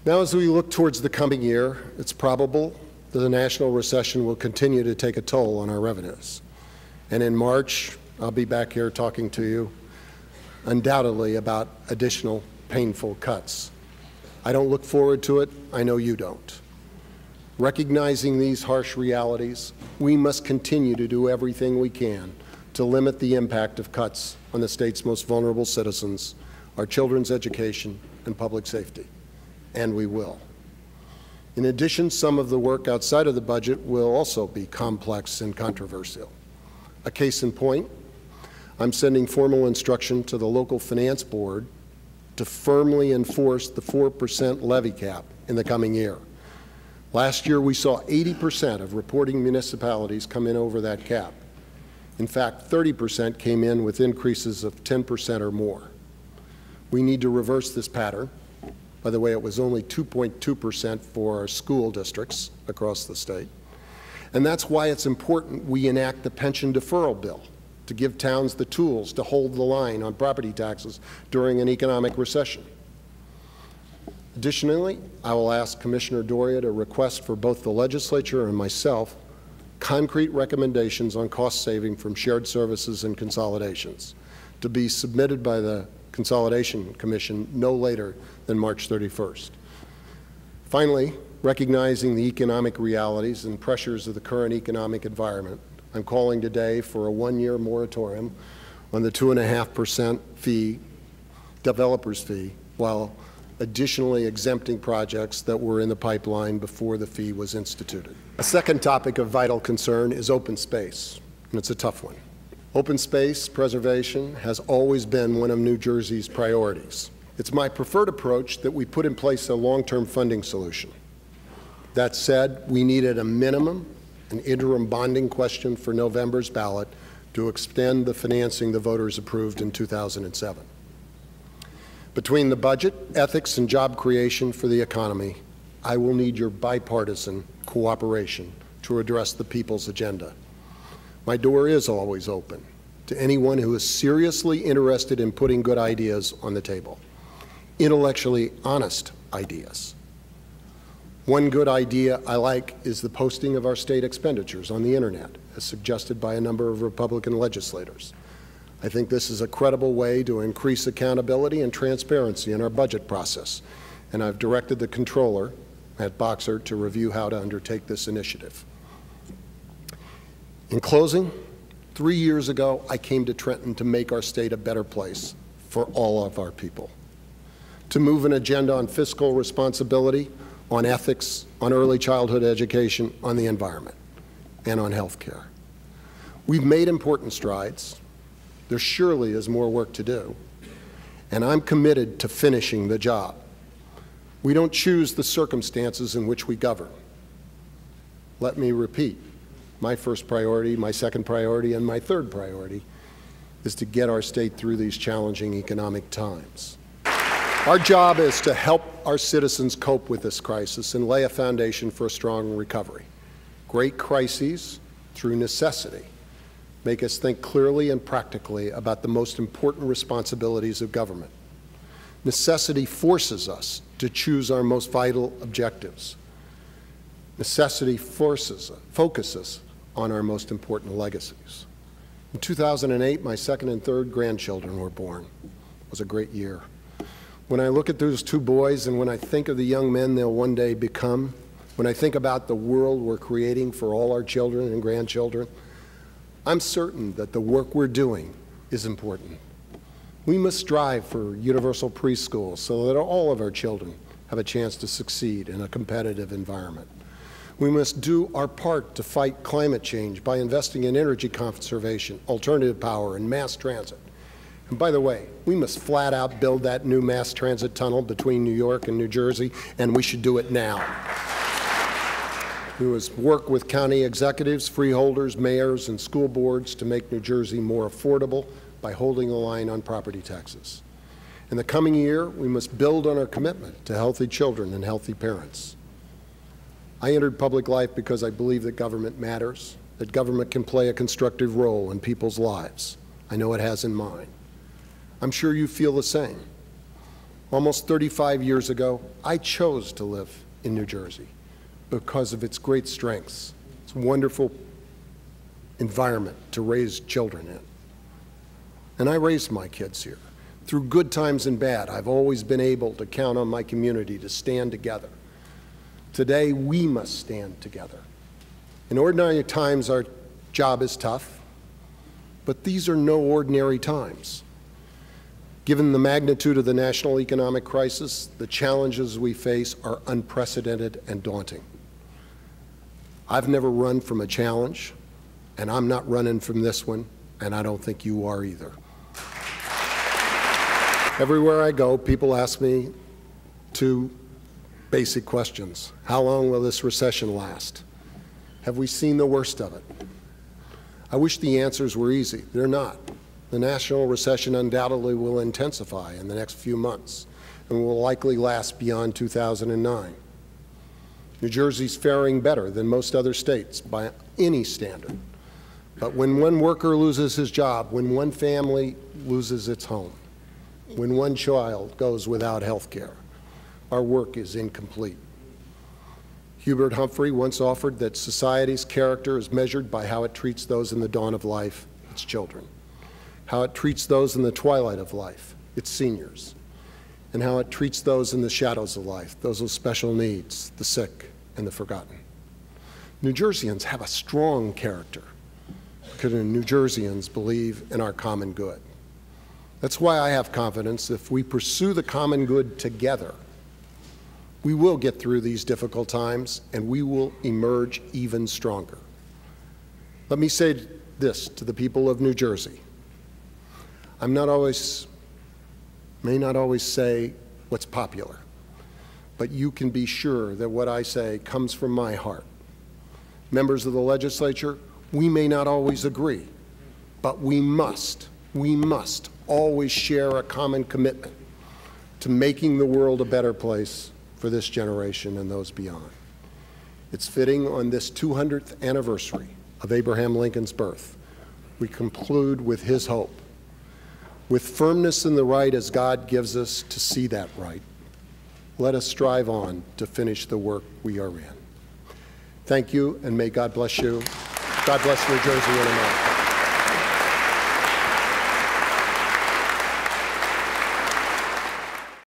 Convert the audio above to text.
Now, as we look towards the coming year, it's probable that the national recession will continue to take a toll on our revenues. And in March, I'll be back here talking to you undoubtedly about additional painful cuts. I don't look forward to it. I know you don't. Recognizing these harsh realities, we must continue to do everything we can to limit the impact of cuts on the state's most vulnerable citizens, our children's education, and public safety. And we will. In addition, some of the work outside of the budget will also be complex and controversial. A case in point, I'm sending formal instruction to the local finance board to firmly enforce the 4% levy cap in the coming year. Last year, we saw 80% of reporting municipalities come in over that cap. In fact, 30% came in with increases of 10% or more. We need to reverse this pattern. By the way, it was only 2.2% for our school districts across the state. And that's why it's important we enact the pension deferral bill to give towns the tools to hold the line on property taxes during an economic recession. Additionally, I will ask Commissioner Doria to request for both the legislature and myself concrete recommendations on cost saving from shared services and consolidations to be submitted by the Consolidation Commission no later than March 31st. Finally, recognizing the economic realities and pressures of the current economic environment, I'm calling today for a one-year moratorium on the 2.5% fee, developer's fee, while additionally exempting projects that were in the pipeline before the fee was instituted. A second topic of vital concern is open space, and it's a tough one. Open space preservation has always been one of New Jersey's priorities. It's my preferred approach that we put in place a long-term funding solution. That said, we needed a minimum, an interim bonding question for November's ballot to extend the financing the voters approved in 2007. Between the budget, ethics, and job creation for the economy, I will need your bipartisan cooperation to address the people's agenda. My door is always open to anyone who is seriously interested in putting good ideas on the table, intellectually honest ideas. One good idea I like is the posting of our state expenditures on the internet, as suggested by a number of Republican legislators. I think this is a credible way to increase accountability and transparency in our budget process, and I've directed the Comptroller at Boxer to review how to undertake this initiative. In closing, 3 years ago, I came to Trenton to make our state a better place for all of our people, to move an agenda on fiscal responsibility, on ethics, on early childhood education, on the environment, and on health care. We've made important strides. There surely is more work to do, and I'm committed to finishing the job. We don't choose the circumstances in which we govern. Let me repeat, my first priority, my second priority, and my third priority is to get our state through these challenging economic times. Our job is to help our citizens cope with this crisis and lay a foundation for a strong recovery. Great crises, through necessity, make us think clearly and practically about the most important responsibilities of government. Necessity forces us to choose our most vital objectives. Necessity focuses on our most important legacies. In 2008, my second and third grandchildren were born. It was a great year. When I look at those two boys and when I think of the young men they'll one day become, when I think about the world we're creating for all our children and grandchildren, I'm certain that the work we're doing is important. We must strive for universal preschool so that all of our children have a chance to succeed in a competitive environment. We must do our part to fight climate change by investing in energy conservation, alternative power, and mass transit. And by the way, we must flat out build that new mass transit tunnel between New York and New Jersey, and we should do it now. We must work with county executives, freeholders, mayors, and school boards to make New Jersey more affordable by holding the line on property taxes. In the coming year, we must build on our commitment to healthy children and healthy parents. I entered public life because I believe that government matters, that government can play a constructive role in people's lives. I know it has in mine. I'm sure you feel the same. Almost 35 years ago, I chose to live in New Jersey because of its great strengths. It's a wonderful environment to raise children in. And I raised my kids here. Through good times and bad, I've always been able to count on my community to stand together. Today, we must stand together. In ordinary times, our job is tough, but these are no ordinary times. Given the magnitude of the national economic crisis, the challenges we face are unprecedented and daunting. I've never run from a challenge, and I'm not running from this one, and I don't think you are either. Everywhere I go, people ask me two basic questions. How long will this recession last? Have we seen the worst of it? I wish the answers were easy. They're not. The national recession undoubtedly will intensify in the next few months and will likely last beyond 2009. New Jersey's faring better than most other states by any standard. But when one worker loses his job, when one family loses its home, when one child goes without health care, our work is incomplete. Hubert Humphrey once offered that society's character is measured by how it treats those in the dawn of life, its children, how it treats those in the twilight of life, its seniors, and how it treats those in the shadows of life, those with special needs, the sick, and the forgotten. New Jerseyans have a strong character because New Jerseyans believe in our common good. That's why I have confidence if we pursue the common good together, we will get through these difficult times and we will emerge even stronger. Let me say this to the people of New Jersey. I may not always say what's popular, but you can be sure that what I say comes from my heart. Members of the legislature, we may not always agree, but we must always share a common commitment to making the world a better place for this generation and those beyond. It's fitting on this 200th anniversary of Abraham Lincoln's birth, we conclude with his hope. With firmness in the right as God gives us to see that right, let us strive on to finish the work we are in. Thank you, and may God bless you. God bless New Jersey and America.